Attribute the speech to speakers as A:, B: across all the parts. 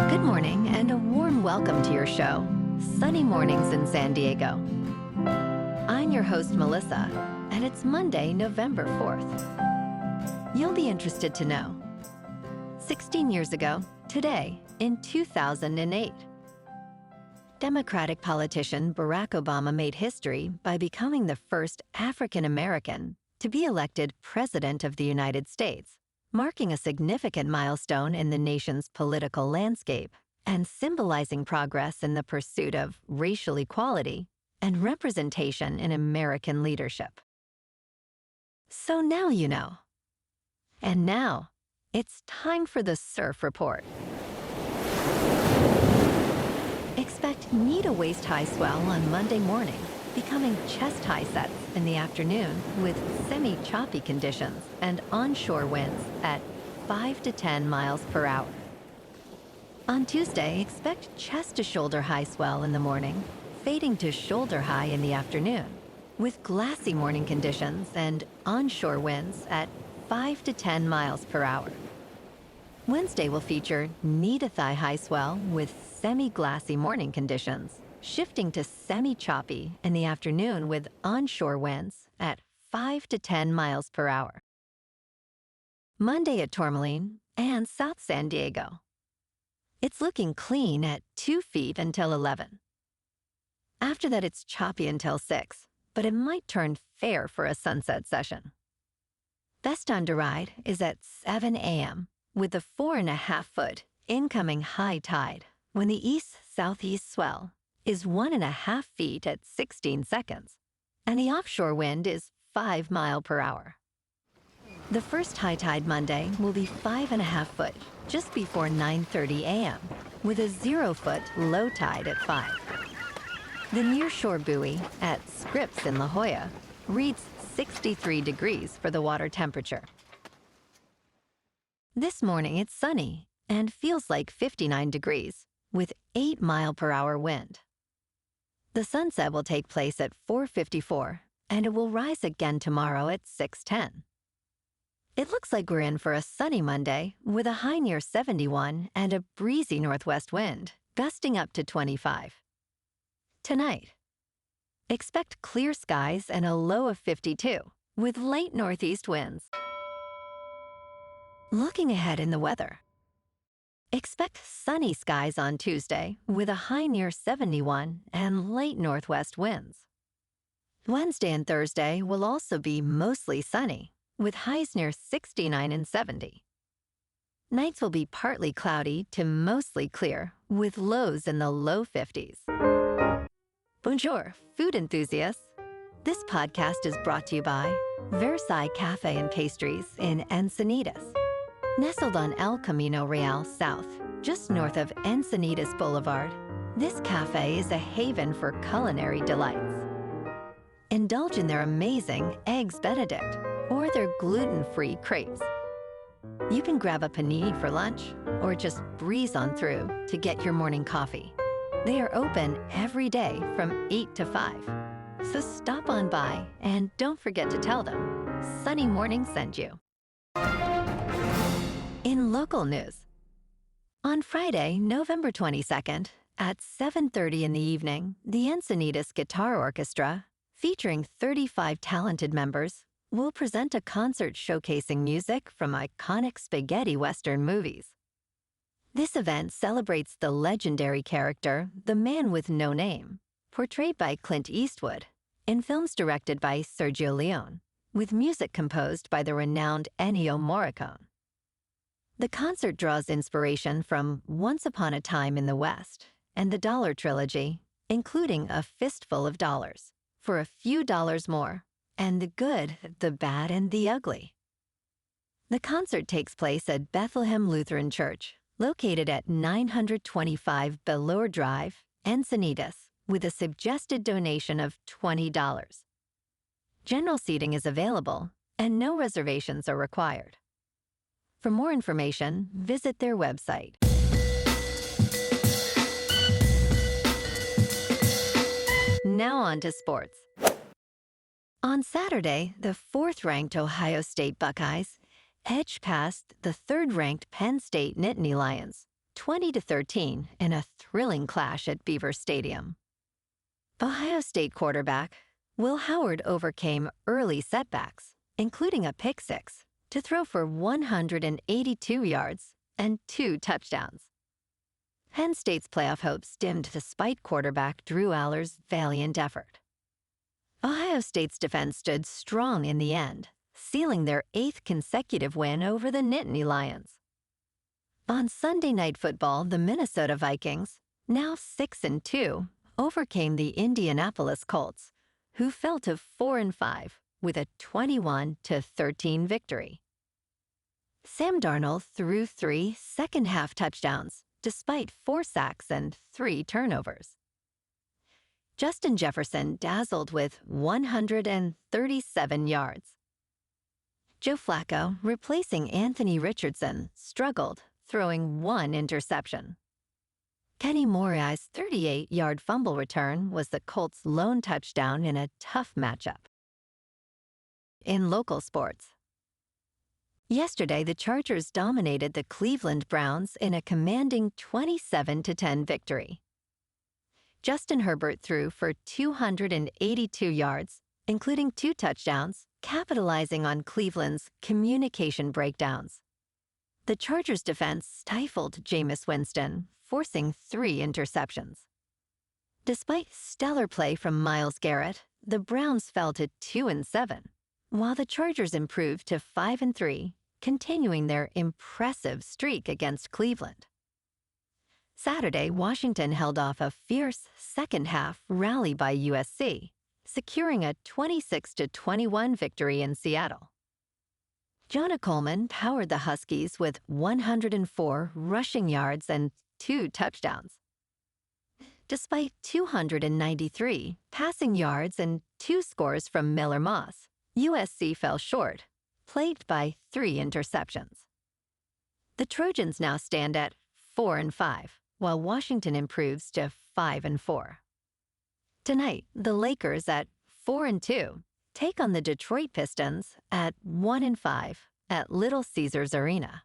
A: Good morning and a warm welcome to your show, Sunny Mornings in San Diego. I'm your host, Melissa, and it's Monday, November 4th. You'll be interested to know. 16 years ago, today, in 2008, Democratic politician Barack Obama made history by becoming the first African American to be elected President of the United States, marking a significant milestone in the nation's political landscape and symbolizing progress in the pursuit of racial equality and representation in American leadership. So now you know. And now, it's time for the Surf Report. Expect knee to waist-high swell on Monday morning, becoming chest-high sets in the afternoon with semi-choppy conditions and onshore winds at 5 to 10 miles per hour. On Tuesday, expect chest-to-shoulder high swell in the morning, fading to shoulder high in the afternoon, with glassy morning conditions and onshore winds at 5 to 10 miles per hour. Wednesday will feature knee-to-thigh high swell with semi-glassy morning conditions, shifting to semi-choppy in the afternoon with onshore winds at 5 to 10 miles per hour. Monday at Tourmaline and South San Diego. It's looking clean at 2 feet until 11. After that, it's choppy until 6, but it might turn fair for a sunset session. Best time to ride is at 7 a.m. with the 4.5-foot incoming high tide when the east-southeast swell is 1.5 feet at 16 seconds, and the offshore wind is 5 miles per hour. The first high tide Monday will be 5.5 foot just before 9:30 a.m. with a 0-foot low tide at 5. The nearshore buoy at Scripps in La Jolla reads 63 degrees for the water temperature. This morning it's sunny and feels like 59 degrees with 8 mile per hour wind. The sunset will take place at 4:54 and it will rise again tomorrow at 6:10. It looks like we're in for a sunny Monday with a high near 71 and a breezy northwest wind gusting up to 25. Tonight, expect clear skies and a low of 52 with light northeast winds. Looking ahead in the weather, expect sunny skies on Tuesday with a high near 71 and light northwest winds. Wednesday and Thursday will also be mostly sunny with highs near 69 and 70. Nights will be partly cloudy to mostly clear with lows in the low 50s. Bonjour, food enthusiasts. This podcast is brought to you by Versailles Cafe and Pastries in Encinitas. Nestled on El Camino Real South, just north of Encinitas Boulevard, this cafe is a haven for culinary delights. Indulge in their amazing Eggs Benedict or their gluten-free crepes. You can grab a panini for lunch or just breeze on through to get your morning coffee. They are open every day from 8 to 5. So stop on by and don't forget to tell them Sunny Morning sent you. In local news, on Friday, November 22nd, at 7:30 in the evening, the Encinitas Guitar Orchestra, featuring 35 talented members, will present a concert showcasing music from iconic spaghetti Western movies. This event celebrates the legendary character, the Man with No Name, portrayed by Clint Eastwood, in films directed by Sergio Leone, with music composed by the renowned Ennio Morricone. The concert draws inspiration from Once Upon a Time in the West and the Dollar Trilogy, including A Fistful of Dollars, For a Few Dollars More, and The Good, the Bad, and the Ugly. The concert takes place at Bethlehem Lutheran Church, located at 925 Bellore Drive, Encinitas, with a suggested donation of $20. General seating is available, and no reservations are required. For more information, visit their website. Now on to sports. On Saturday, the 4th-ranked Ohio State Buckeyes edged past the 3rd-ranked Penn State Nittany Lions 20-13 in a thrilling clash at Beaver Stadium. Ohio State quarterback Will Howard overcame early setbacks, including a pick six, to throw for 182 yards and 2 touchdowns. Penn State's playoff hopes dimmed despite quarterback Drew Allar's valiant effort. Ohio State's defense stood strong in the end, sealing their 8th consecutive win over the Nittany Lions. On Sunday Night Football, the Minnesota Vikings, now 6-2, overcame the Indianapolis Colts, who fell to 4-5 with a 21-13 victory. Sam Darnold threw 3 second-half touchdowns, despite 4 sacks and 3 turnovers. Justin Jefferson dazzled with 137 yards. Joe Flacco, replacing Anthony Richardson, struggled, throwing 1 interception. Kenny Morai's 38-yard fumble return was the Colts' lone touchdown in a tough matchup. In local sports, yesterday the Chargers dominated the Cleveland Browns in a commanding 27-10 victory. Justin Herbert threw for 282 yards, including 2 touchdowns, capitalizing on Cleveland's communication breakdowns. The Chargers' defense stifled Jameis Winston, forcing 3 interceptions. Despite stellar play from Myles Garrett, the Browns fell to 2-7, while the Chargers improved to 5-3, continuing their impressive streak against Cleveland. Saturday, Washington held off a fierce second-half rally by USC, securing a 26-21 victory in Seattle. Jonah Coleman powered the Huskies with 104 rushing yards and 2 touchdowns. Despite 293 passing yards and 2 scores from Miller Moss, USC fell short, plagued by 3 interceptions. The Trojans now stand at 4-5, while Washington improves to 5-4. Tonight, the Lakers at 4-2 take on the Detroit Pistons at 1-5 at Little Caesars Arena.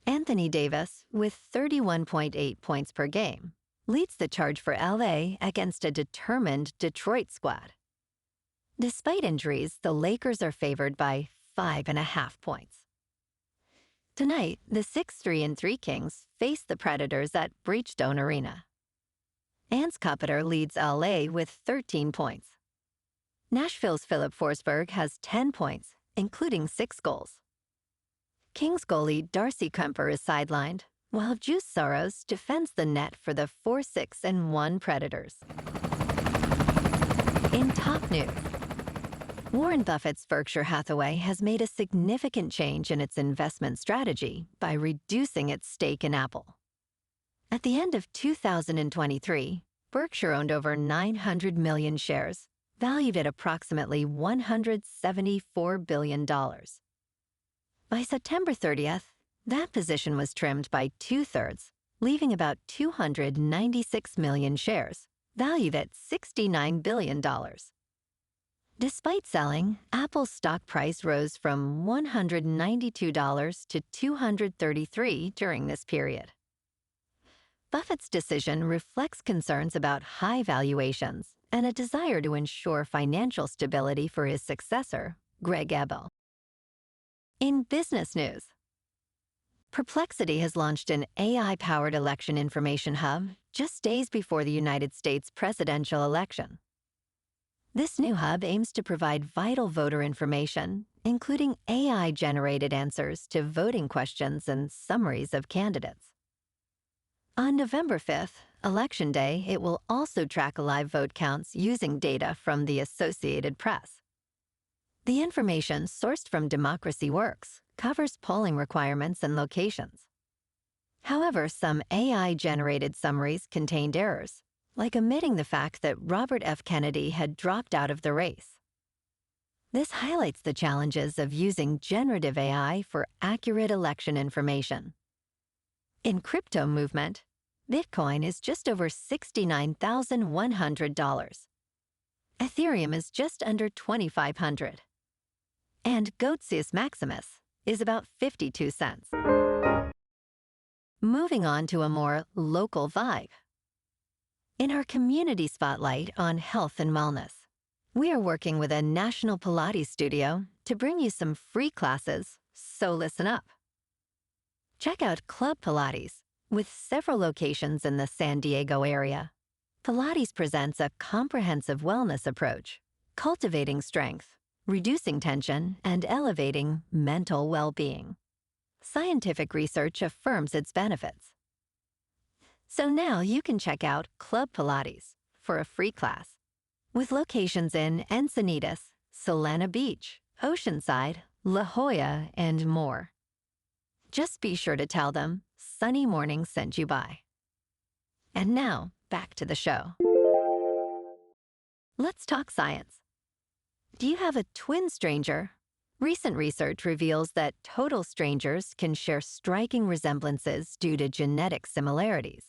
A: Anthony Davis, with 31.8 points per game, leads the charge for LA against a determined Detroit squad. Despite injuries, the Lakers are favored by 5.5 points. Tonight, the 6-3 Kings face the Predators at Bridgestone Arena. Ans Kopitar leads LA with 13 points. Nashville's Philip Forsberg has 10 points, including 6 goals. Kings goalie Darcy Kemper is sidelined, while Juice Soros defends the net for the 4-6-1 Predators. In top news, Warren Buffett's Berkshire Hathaway has made a significant change in its investment strategy by reducing its stake in Apple. At the end of 2023, Berkshire owned over 900 million shares, valued at approximately $174 billion. By September 30th, that position was trimmed by 2/3, leaving about 296 million shares, valued at $69 billion. Despite selling, Apple's stock price rose from $192 to $233 during this period. Buffett's decision reflects concerns about high valuations and a desire to ensure financial stability for his successor, Greg Abel. In business news, Perplexity has launched an AI-powered election information hub just days before the United States presidential election. This new hub aims to provide vital voter information, including AI-generated answers to voting questions and summaries of candidates. On November 5th, Election Day, it will also track live vote counts using data from the Associated Press. The information, sourced from Democracy Works, covers polling requirements and locations. However, some AI-generated summaries contained errors, like omitting the fact that Robert F. Kennedy had dropped out of the race. This highlights the challenges of using generative AI for accurate election information. In crypto movement, Bitcoin is just over $69,100. Ethereum is just under $2,500. And Goatsius Maximus is about 52 cents. Moving on to a more local vibe. In our community spotlight on health and wellness, we are working with a national Pilates studio to bring you some free classes, so listen up. Check out Club Pilates, with several locations in the San Diego area. Pilates presents a comprehensive wellness approach, cultivating strength, reducing tension, and elevating mental well-being. Scientific research affirms its benefits. So now you can check out Club Pilates for a free class, with locations in Encinitas, Solana Beach, Oceanside, La Jolla, and more. Just be sure to tell them Sunny Morning sent you by. And now, back to the show. Let's talk science. Do you have a twin stranger? Recent research reveals that total strangers can share striking resemblances due to genetic similarities.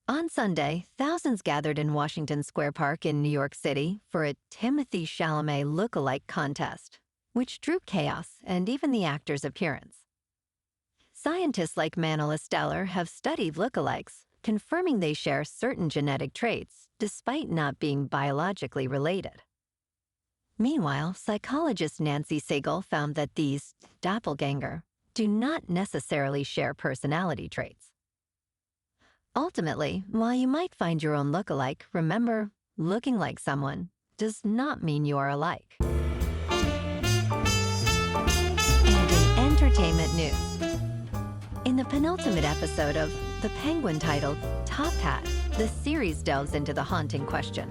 A: On Sunday, thousands gathered in Washington Square Park in New York City for a Timothée Chalamet Lookalike Contest, which drew chaos and even the actor's appearance. Scientists like Allar have studied lookalikes, confirming they share certain genetic traits despite not being biologically related. Meanwhile, psychologist Nancy Siegel found that these doppelganger do not necessarily share personality traits. Ultimately, while you might find your own lookalike, remember, looking like someone does not mean you are alike. And in entertainment news, in the penultimate episode of The Penguin titled Top Hat, the series delves into the haunting question,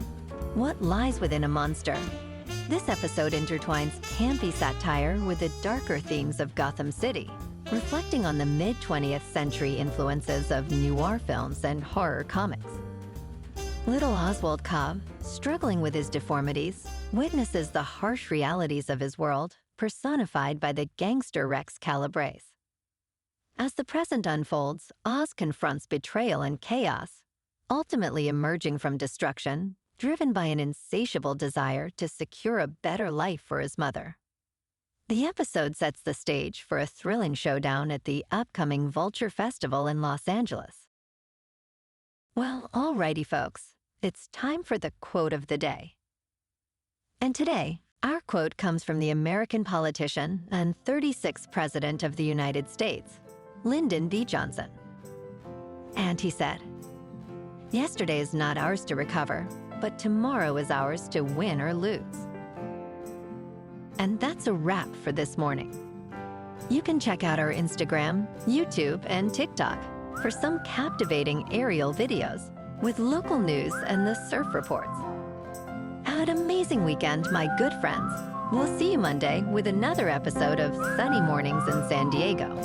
A: what lies within a monster? This episode intertwines campy satire with the darker themes of Gotham City, reflecting on the mid-20th century influences of noir films and horror comics. Little Oswald Cobb, struggling with his deformities, witnesses the harsh realities of his world, personified by the gangster Rex Calabrese. As the present unfolds, Oz confronts betrayal and chaos, ultimately emerging from destruction, driven by an insatiable desire to secure a better life for his mother. The episode sets the stage for a thrilling showdown at the upcoming Vulture Festival in Los Angeles. Well, alrighty folks, it's time for the quote of the day. And today, our quote comes from the American politician and 36th President of the United States, Lyndon B. Johnson. And he said, "Yesterday is not ours to recover, but tomorrow is ours to win or lose." And that's a wrap for this morning. You can check out our Instagram, YouTube, and TikTok for some captivating aerial videos with local news and the surf reports. Have an amazing weekend, my good friends. We'll see you Monday with another episode of Sunny Mornings in San Diego.